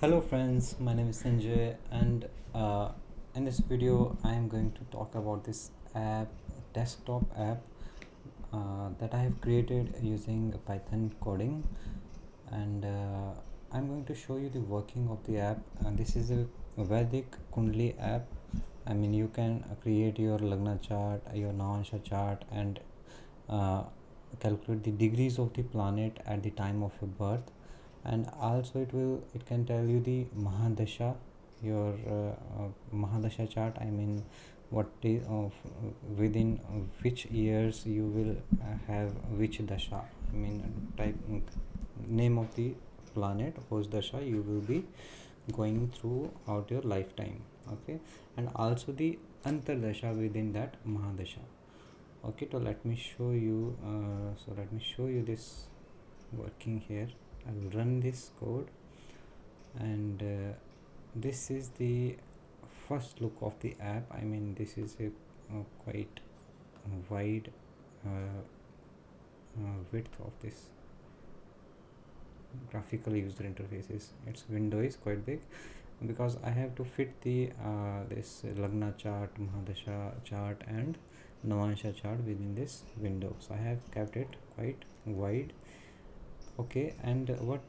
Hello friends, my name is Sanjay, and in this video I am going to talk about this app, desktop app that I have created using Python coding, and I'm going to show you the working of the app. And this is a Vedic Kundli app. I mean, you can create your Lagna chart, your Navamsha chart, and uh, calculate the degrees of the planet at the time of your birth, and also it can tell you the Mahadasha, your Mahadasha chart. I mean, what is of within which years you will have which dasha. I mean, type name of the planet whose dasha you will be going throughout your lifetime. Okay, and also the Antardasha within that Mahadasha. Okay, so let me show you this working here. I will run this code, and this is the first look of the app. I mean, this is a quite wide width of this graphical user interfaces. Its window is quite big because I have to fit the this Lagna chart, Mahadasha chart, and Navamsha chart within this window. So I have kept it quite wide. Okay, and what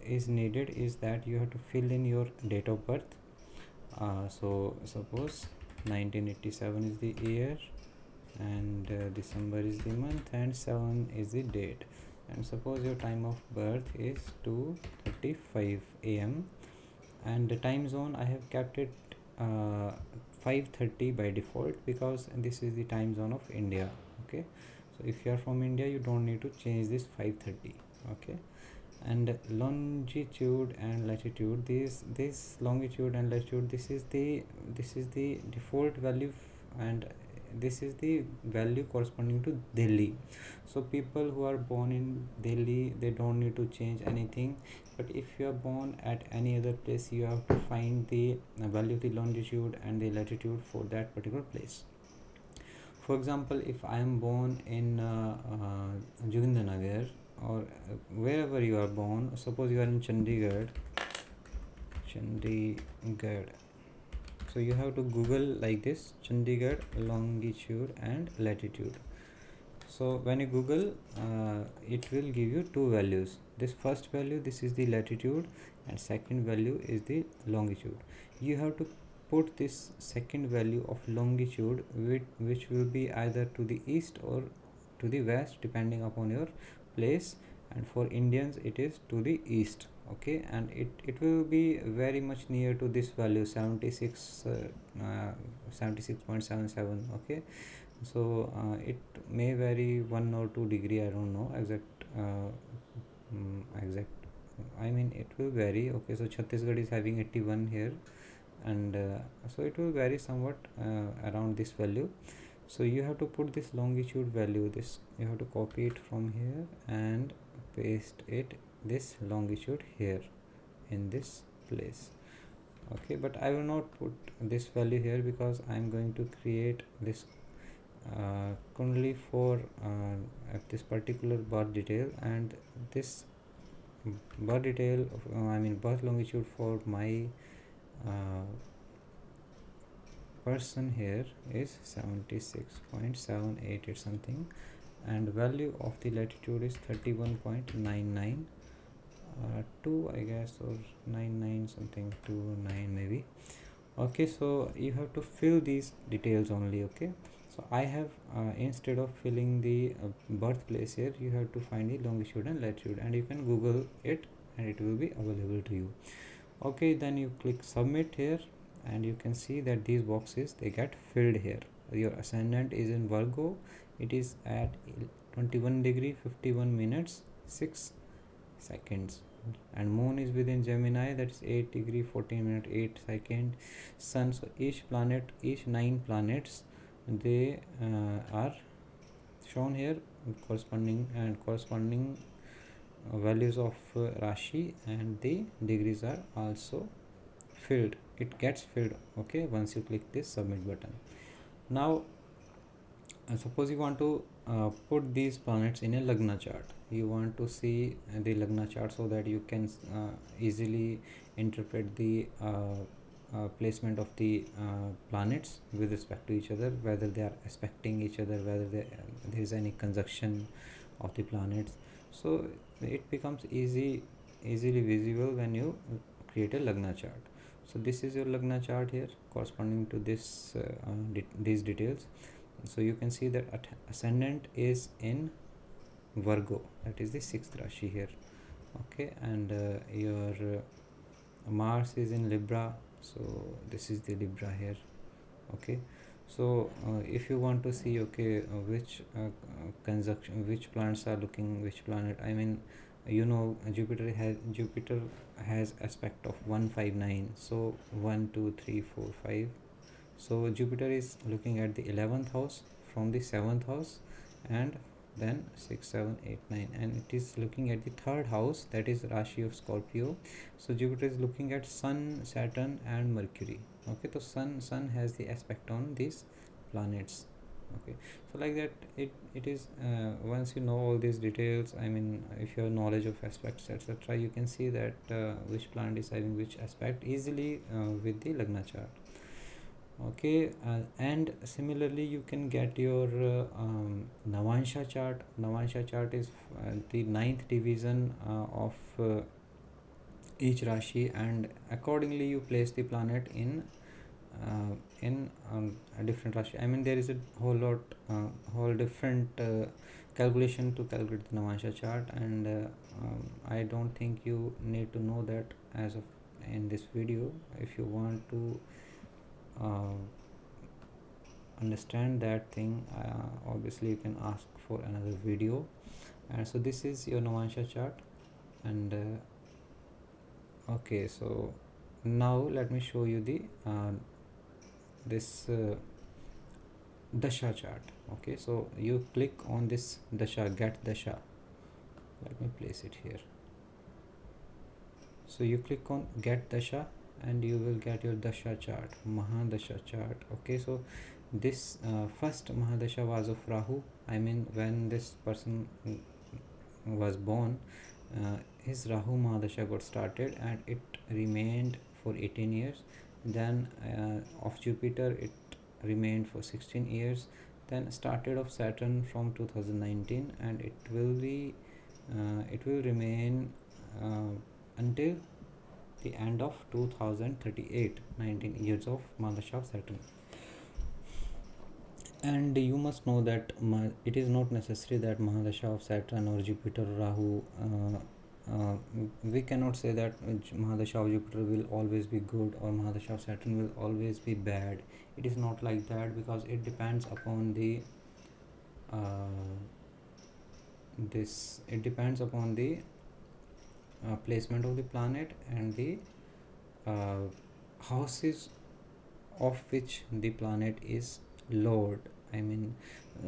is needed is that you have to fill in your date of birth. So suppose 1987 is the year, and December is the month, and 7 is the date, and suppose your time of birth is 2:35 a.m. and the time zone I have kept it 5:30 by default, because this is the time zone of India. Okay, so if you are from India, you don't need to change this 5:30. Okay, and longitude and latitude, this longitude and latitude, this is the default value, and this is the value corresponding to Delhi. So people who are born in Delhi, they don't need to change anything, but if you are born at any other place, you have to find the value of the longitude and the latitude for that particular place. For example, if I am born in Jogindanagar, or wherever you are born, suppose you are in Chandigarh, so you have to Google like this, Chandigarh longitude and latitude. So when you Google, it will give you two values. This first value, this is the latitude, and second value is the longitude. You have to put this second value of longitude, which will be either to the east or to the west, depending upon your place, and for Indians it is to the east. Okay, and it will be very much near to this value, 76.77. Okay, so it may vary 1 or 2 degree, I don't know exact. I mean, it will vary. Okay, so Chhattisgarh is having 81 here, and so it will vary somewhat around this value. So you have to put this longitude value, this you have to copy it from here and paste it, this longitude here in this place. Okay, but I will not put this value here because I am going to create this Kundli for this particular birth detail, and this birth detail I mean birth longitude for my person here is 76.78 or something, and value of the latitude is 31.99 2, I guess, or 99 something, 29 maybe. Okay, so you have to fill these details only. Okay, so I have instead of filling the birthplace here, you have to find the longitude and latitude, and you can Google it and it will be available to you. Okay, then you click submit here, and you can see that these boxes, they get filled here. Your ascendant is in Virgo, it is at 21 degree 51 minutes 6 seconds, and moon is within Gemini, that is 8 degree 14 minute 8 second. Sun, so each 9 planets, they are shown here, corresponding values of Rashi, and the degrees are also filled. It gets filled. Okay, once you click this submit button. Now suppose you want to put these planets in a Lagna chart. you want to see the Lagna chart so that you can easily interpret the placement of the planets with respect to each other, whether they are aspecting each other, whether there is any conjunction of the planets. So it becomes easily visible when you create a Lagna chart. So this is your Lagna chart here corresponding to this these details. So you can see that ascendant is in Virgo, that is the sixth Rashi here. Okay, and your Mars is in Libra, so this is the Libra here. Okay, so if you want to see, okay, which conjunction, which planets are looking which planet, I mean, Jupiter has aspect of 159, so 1 2 3 4 5. So Jupiter is looking at the 11th house from the 7th house, and then 6 7 8 9, and it is looking at the third house, that is Rashi of Scorpio. So Jupiter is looking at Sun, Saturn and Mercury. Okay, so sun has the aspect on these planets. Okay, so like that, it is once you know all these details, I mean, if you have knowledge of aspects, etc., you can see that which planet is having which aspect easily with the Lagna chart. Okay, and similarly you can get your Navamsha chart. Navamsha chart is the ninth division of each Rashi, and accordingly you place the planet in a different Rashi. I mean, there is a whole different calculation to calculate the Navamsha chart, and I don't think you need to know that as of in this video. If you want to understand that thing, obviously you can ask for another video. And so this is your Navamsha chart, and okay, so now let me show you the this Dasha chart. Okay, so you click on this Dasha, get Dasha. Let me place it here. So you click on get Dasha and you will get your Dasha chart, Mahadasha chart. Okay, so this first Mahadasha was of Rahu. I mean, when this person was born, his Rahu Mahadasha got started and it remained for 18 years. Then of Jupiter it remained for 16 years. Then started of Saturn from 2019, and it will remain until the end of 2038, 19 years of Mahadasha of Saturn. And you must know that it is not necessary that Mahadasha of Saturn or Jupiter or Rahu, we cannot say that Mahadasha of Jupiter will always be good or Mahadasha of Saturn will always be bad. It is not like that, because it depends upon the placement of the planet and the houses of which the planet is lord. I mean,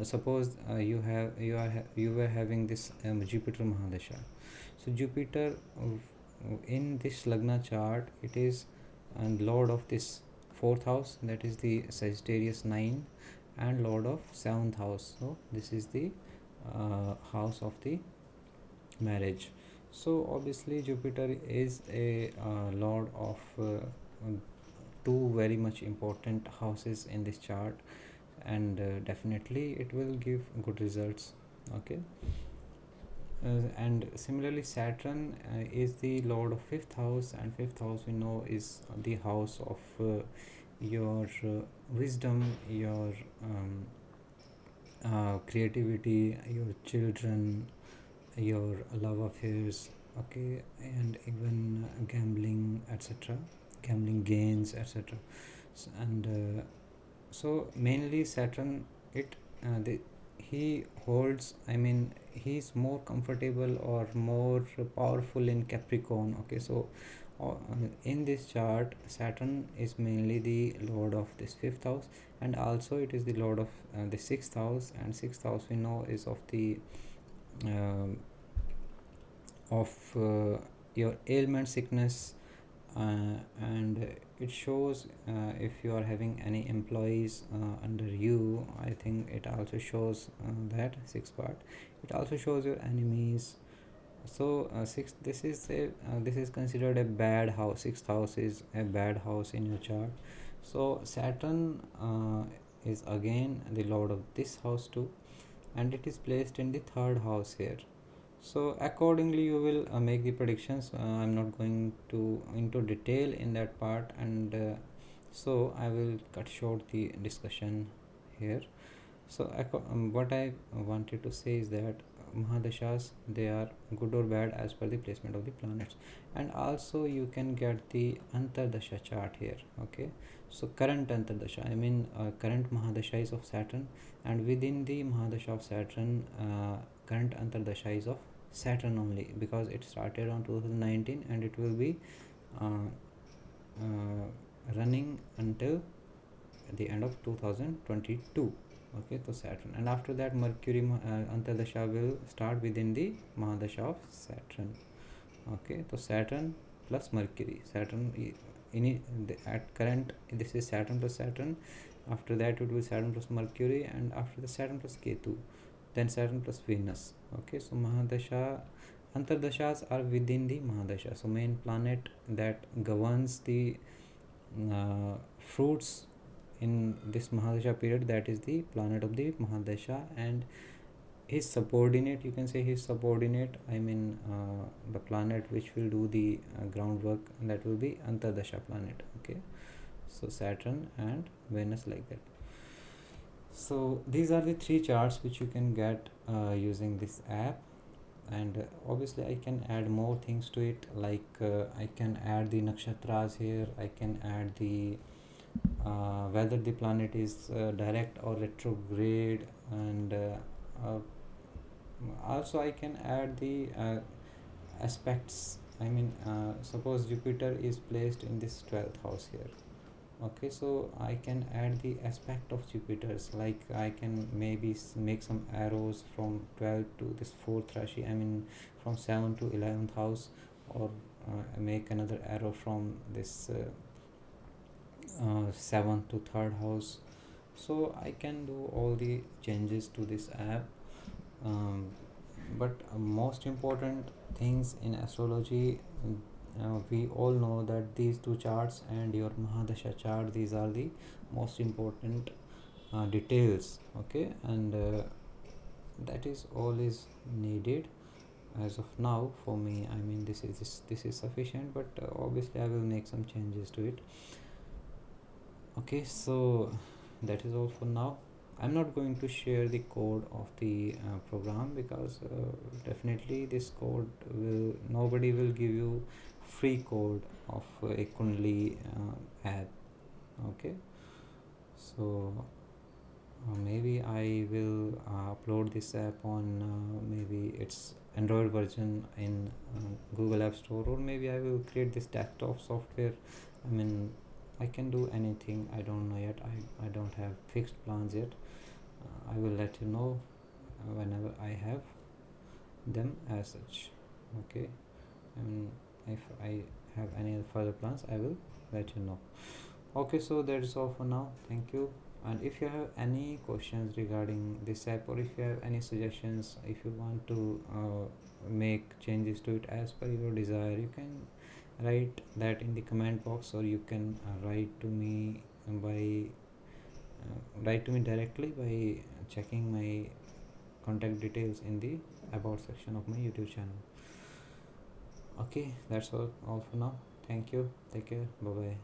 suppose you were having this Jupiter Mahadasha. So Jupiter in this Lagna chart, it is lord of this fourth house, that is the Sagittarius 9, and lord of seventh house. So this is the house of the marriage. So obviously Jupiter is a lord of two very much important houses in this chart, and definitely it will give good results. Okay, and similarly Saturn is the lord of fifth house, and fifth house we know is the house of your wisdom, your creativity, your children, your love affairs. Okay, and even gambling, etc., gambling gains, etc. And so mainly Saturn, he holds, I mean, he's more comfortable or more powerful in Capricorn. Okay, so in this chart Saturn is mainly the lord of this fifth house, and also it is the lord of the sixth house, and sixth house we know is of the of your ailment, sickness, and it shows if you are having any employees under you. I think it also shows that sixth part. It also shows your enemies. So sixth, this is considered a bad house. Sixth house is a bad house in your chart. So Saturn is again the lord of this house too, and it is placed in the third house here. So accordingly you will make the predictions. I'm not going to into detail in that part, and so I will cut short the discussion here. So what I wanted to say is that Mahadashas, they are good or bad as per the placement of the planets, and also you can get the Antardasha chart here. Okay, so current Antardasha, I mean current Mahadasha is of Saturn, and within the Mahadasha of Saturn, current Antardasha is of Saturn only, because it started on 2019 and it will be uh, running until the end of 2022. Okay, so Saturn, and after that Mercury Antardasha will start within the Mahadasha of Saturn. Okay, so Saturn plus Mercury. At current this is Saturn plus Saturn. After that it will be Saturn plus Mercury, and after the Saturn plus Ketu, then Saturn plus Venus. Okay, so Mahadasha Antardashas are within the Mahadasha. So main planet that governs the fruits in this Mahadasha period, that is the planet of the Mahadasha, and his subordinate, you can say his subordinate, I mean the planet which will do the groundwork, that will be Antardasha planet. Okay, so Saturn and Venus, like that. So these are the three charts which you can get using this app, and obviously I can add more things to it, like I can add the nakshatras here, I can add the whether the planet is direct or retrograde, and also I can add the aspects. I mean suppose Jupiter is placed in this 12th house here. Okay, so I can add the aspect of Jupiter's, like I can maybe make some arrows from 12 to this 4th Rashi, I mean from 7 to 11th house, or make another arrow from this 7th to 3rd house. So I can do all the changes to this app. um, but most important things in astrology, we all know that these two charts and your Mahadasha chart, these are the most important details. Okay, and that is all is needed as of now for me. I mean this is sufficient, but obviously I will make some changes to it. Okay, so that is all for now. I'm not going to share the code of the program, because definitely this code will, nobody will give you free code of a Kundli app. Okay, so maybe I will upload this app on maybe its Android version in Google App Store, or maybe I will create this desktop software. I mean I can do anything, I don't know yet. I don't have fixed plans yet. I will let you know whenever I have them as such. Okay, and if I have any further plans, I will let you know. Okay, so that is all for now. Thank you. And if you have any questions regarding this app, or if you have any suggestions, if you want to make changes to it as per your desire, you can write that in the comment box, or you can write to me directly by checking my contact details in the about section of my YouTube channel. Okay, that's all for now. Thank you, take care, bye bye.